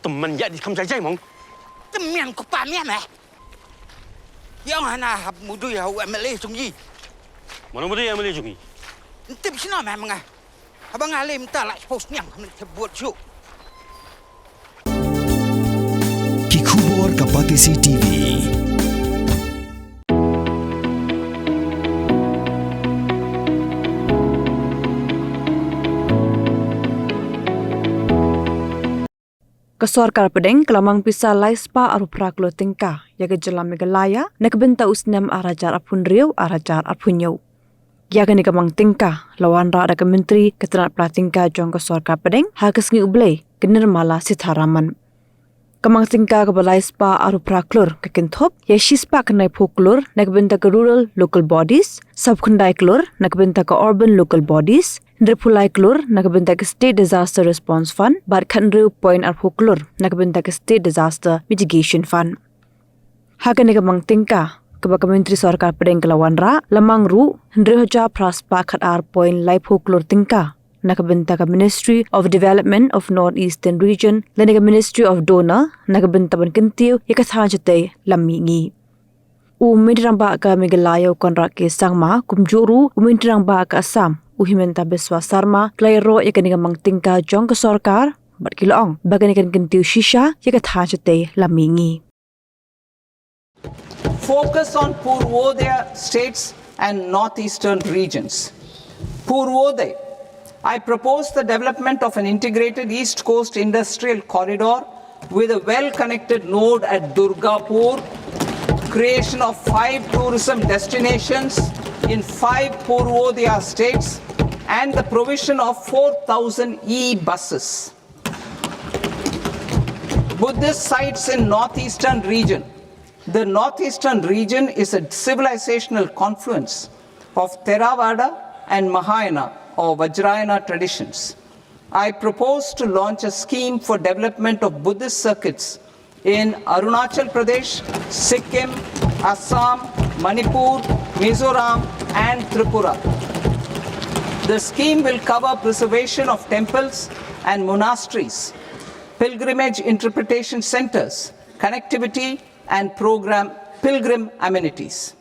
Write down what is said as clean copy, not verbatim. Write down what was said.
teman ya di kamsai jai Mang. Teman ko pa mian eh. Yang hana hab mudu ya u MLA sungi. Mana muda yang boleh jungi? Tip sino memang ah. Abang alim tak lah post nyang buat show. Kikubor Kapatisi TV. Sorkar Pdeng kelamang pisa laispa arupra Klur tingka yaga Jylla Meghalaya nak Bynta Snem arajar apun riau arajar apunyo. Yaga ni kamang tingka lawan ra ada menteri keterat pratingka jong Sorkar Pdeng hakas ngi ublei kenirmala sitharaman. Kamang tingka ke laispa arupra Klur kekentop ya shispa kenai Klur nak Bynta ke rural local bodies, subkendai Klur nak Bynta ke urban local bodies, Ndripulai Klur nak Bynta ke State Disaster Response Fund, bar Khandru Point Arphu Klur nak Bynta ke State Disaster Mitigation Fund. Haga ni kamang tingka ke Menteri Sorkar Pdeng kelawan ra lamang ru Ndrihoja Praspa khat ar point Laiphu Klur tingka nak Bynta ke Ministry of Development of North Eastern Region dan ke Ministry of Donor nak Bynta ban kentiu yakathan jete lamingi. Umindrang ba ka Meghalaya konra ke sangma kumjuru umindrang ba ka Assam Uhimenta Beswa Sarma Klairo yakaniga mangtingka jong ke Sorkar bat kiloong baganikan kentiu shisha yakathan jete lamingi. Focus on Purvodaya states and northeastern regions. Purvodaya, I propose the development of an integrated East Coast industrial corridor with a well-connected node at Durgapur, creation of 5 tourism destinations in 5 Purvodaya states, and the provision of 4,000 e-buses. Buddhist sites in northeastern region. The northeastern region is a civilizational confluence of Theravada and Mahayana or Vajrayana traditions. I propose to launch a scheme for development of Buddhist circuits in Arunachal Pradesh, Sikkim, Assam, Manipur, Mizoram and Tripura. The scheme will cover preservation of temples and monasteries, pilgrimage interpretation centers, connectivity and pilgrim amenities.